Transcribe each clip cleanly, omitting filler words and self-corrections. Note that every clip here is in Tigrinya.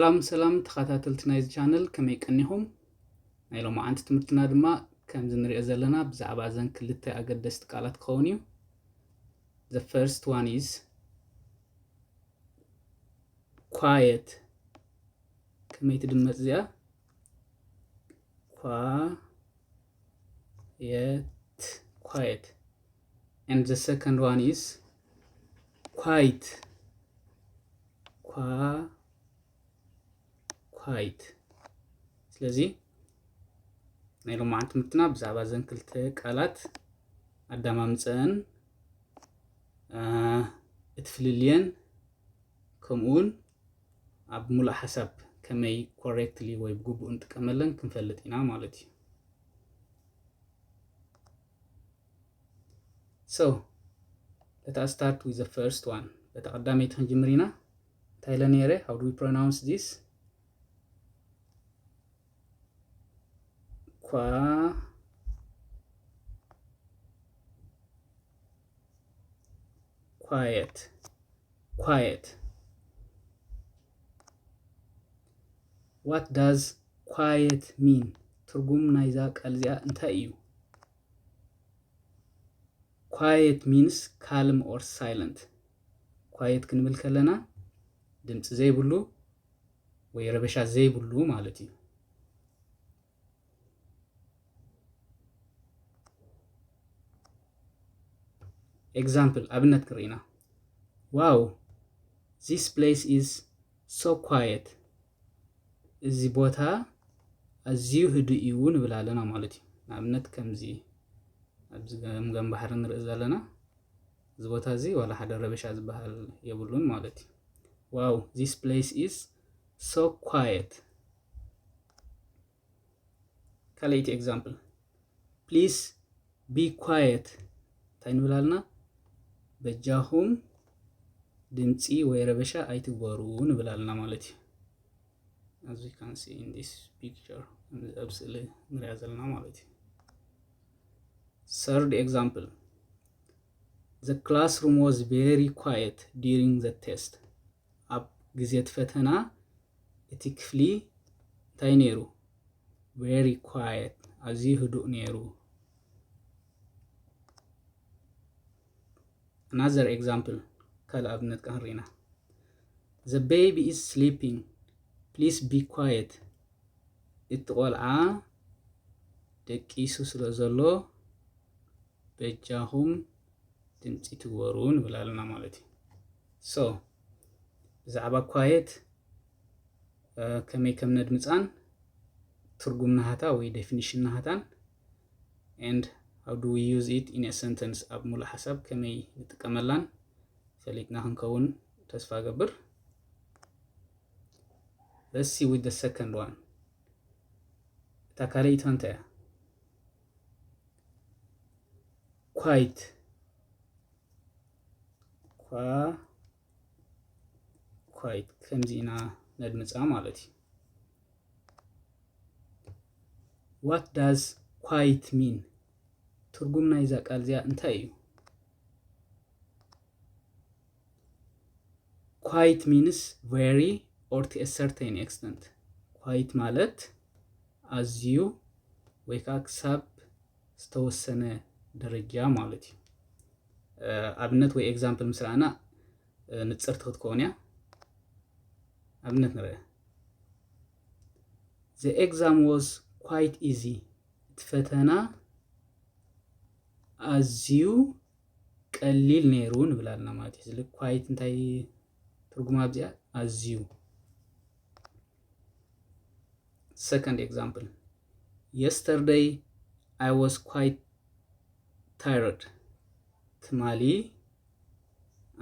ሰላም ተኸታተልቲ ናይዚ ቻነል ከመይ ቀኒኹም? ናይ ሎማዓንቲ ትምህርትና ድማ ከም ዝንሪኦ ዘለና ብዛዕባ እዘን ክልተ ኣገደስቲ ቃላት ክኸውን እዩ። The first one is quiet. ከመይ ትድመፅ እዚኣ? quiet. And the second one is quiet. ስለዚህ ናይ ሎማዓንቲ ትምህርትና ብዛዕባ እዘን ክልተ ቃላት ኣዳማምፀን እትፍልልየን ከምኡውን ኣብ ሙሉእ ሓሳብ ከመይ ኮሬክትሊ ወይ ብግቡእ እንጥቀመለን ክንፈልጥ ኢና ማለት እዩ። So let us start with the first one. በተቀዳመይቲ ክንጅምር ኢና። እንታይ ኢለ ነይረ? How do we pronounce this? Quiet. What does quiet mean? ትርጉም ናይዛ ቃል እዚኣ እንታይ እዩ? Quiet means calm or silent. quiet ክንብል ከለና ድምፂ ዘይብሉ ወይ ረበሻ ዘይብሉ ማለት እዩ። Example, abnet ክርኢና። Wow, this place is so quiet. እዚ ቦታ ኣዝዩ ህዱእ እዩ ንብል ኣለና ማለት እዩ። ንኣብነት ከምዚ ኣብዚ ገምገም ባሕሪ ንርኢ ዘለና እዚ ቦታ እዚ ዋላ ሓደ ረበሻ ዝበሃል የብሉን ማለት እዩ። Wow, this place is so quiet. ካልአይቲ example, please be quiet. እንታይ ንብል ኣለና? በጃኹም ድምፂ ወይ ረበሻ ኣይትግበሩ ንብል ኣለና ማለት እዩ። As we can see in this picture, ኣብ ስእሊ ንሪኣ ዘለና ማለት እዩ። Third example, the classroom was very quiet during the test. ኣብ ግዜ ፈተና እቲ ክፍሊ እንታይ ነይሩ? Very quiet, ኣዝዩ ህዱእ ነይሩ። Another example, ካልእ ኣብነት ክንርኢና። The baby is sleeping. Please be quiet. እቲ ቆልዓ ደቂሱ ስለ ዘሎ በጃኹም ድምፂ ትግበሩ ንብል ኣለና ማለት እዩ። So ብዛዕባ quiet ከመይ ከም ነድምፃን ትርጉም ናሃታ ወይ definition ናሃታን and how do we use it in a sentence ኣብ ሙሉእ ሓሳብ ከመይ ንጥቀመላን ፈሊጥና ክንከውን ተስፋ ገብር። Let's see with the second one. እታ ካልአይታ እንታይ እያ? quiet ከምዚ ኢና ነድምፃ ማለት እዩ። What does quiet mean? ትርጉም ናይዛ ቃል እዚኣ እንታይ እዩ? Quiet means very or to a certain extent. quiet ማለት ኣዝዩ ወይ ከዓ ክሳብ ዝተወሰነ ደረጃ ማለት እዩ። ኣብነት ወይ ኤግዛምፕል ምስራና ንፅርት ክትከውን እያ። ኣብነት ንሪአ። The exam was quite easy. እቲ ፈተና ኣዝዩ ቀሊል ነይሩ ንብል ኣለና ማለት እዩ። ስለዚ quiet እንታይ ትርጉማ ኣብዚኣ? ኣዝዩ። Second example, yesterday I was quite tired. ትማሊ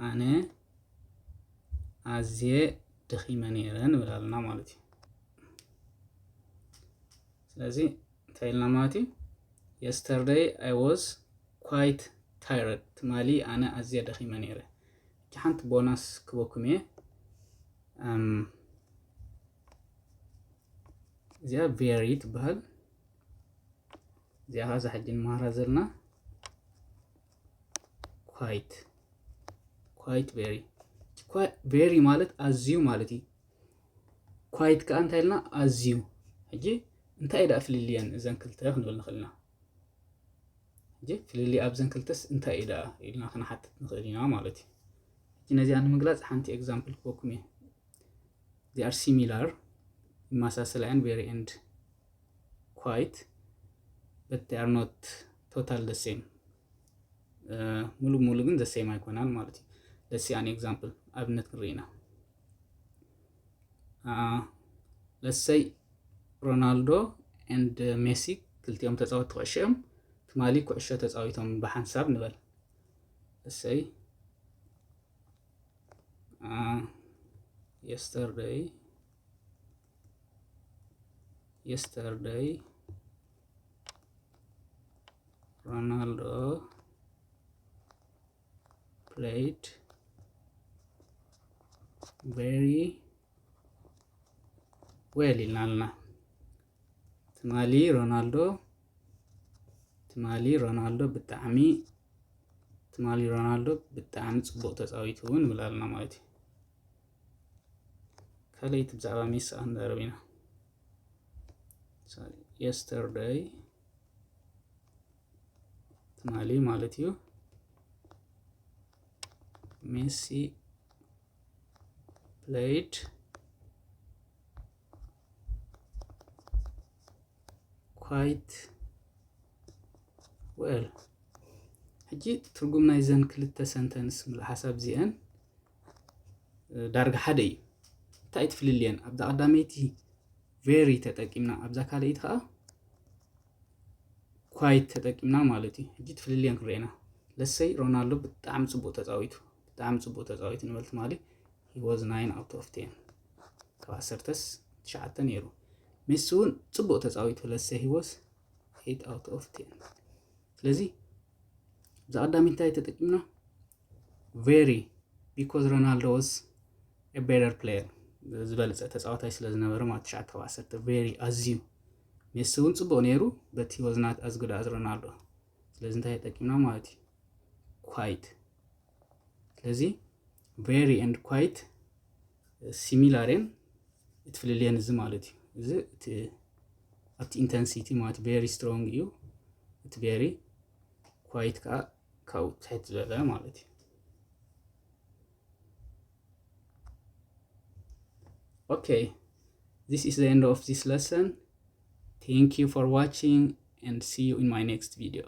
ኣነ ኣዝየ ደኺመ ነይረ ንብል ኣለና ማለት እዩ። ስለዚ እንታይ ኢልና ማለት እዩ? Yesterday I was quite tired. ትማሊ ኣነ ኣዝየ ደኺመ ነይረ። እቲ ሓንቲ ቦናስ ክበኩም እየ። እዚኣ ቬሪ ትበሃል። እዚኣ ኸ ሕጂ ንመሃራ ዘለና quite very ማለት ኣዝዩ ማለት እዩ። ኳይት ከዓ እንታይ ኢልና ኣዝዩ ሕጂ እንታይ ዳ ፍልልየን እዘን ክልተ ክንብል ንኽእል ኢና ሕጂ ፍልሊ ኣብዘን ክልተስ እንታይ ዳ ኢልና ክንሓትት ንኽእል ኢና ማለት እዩ ሕጂ ነዚኣ ንምግላጽ ሓንቲ ኤግዛምፕል ክበኩም እየ they are similar ይመሳሰላያን very and quite but they are not total the same ሙሉ ግን the same አይኮናል ማለት እዩ let's see an example ኣብነት ንሪኢና let's say ሮናልዶ and ሜሲ ክልቲኦም ተጻወትቲ ኩዕሾ እዮም ትማሊ ኩዕሾ ተጻዊቶም ብሓንሳብ ንበል let's say yesterday Ronaldo played very well ይላልና ትማሊ ሮናልዶ ብጣዕሚ ጽቡቕ ተጻዊቱ ንብላልና ማለት እዩ ከለይቲ ብዛዕባ ሜሲ አንዳረቢና yesterday ትማሊ ማለት እዩ ሜሲ played quite well ሕጂ ትርጉም ናይ ዘን ክልተ ሰንተንስ ሓሳብ እዚአን ዳርጋ ሓደ እዩ እንታይ ትፍልልየን ኣብዛ ቀዳመይቲ very ተጠቂምና ኣብዛ ካልአይቲ ከዓ quite ተጠቂምና ማለት እዩ ሕጂ ትፍልልየን ክርኤና let's say ሮናልዶ ብጣዕሚ ጽቡቕ ተጻዊቱ ንበል ትማሊ he was 9 out of 10 ካብ 10 9 ነይሩ ሜሲ እውን ጽቡቕ ተጻዊቱ let's say he was 8 out of 10 ስለዚ ኣብዛ ቀዳመይቲ እንታይ ተጠቂምና very because Ronaldo was a better player ዝበለጸ ተጻዋታይ ስለ ዝነበረ ማለት 9 ካብ 10 very ኣዝዩ ሜሲ እውን ጽቡቕ ነይሩ but he was not as good as Ronaldo ስለዚ እንታይ ተጠቂምና ማለት እዩ quite ስለዚ very and quite similar in እትፍልልየን እዚ ማለት እዩ እዚ ኣብቲ ኢንተንሲቲ ማለት very strong እዩ እቲ very quite ከዓ ካብኡ ትሕት ዝበለ ማለት እዩ okay this is the end of this lesson thank you for watching and see you in my next video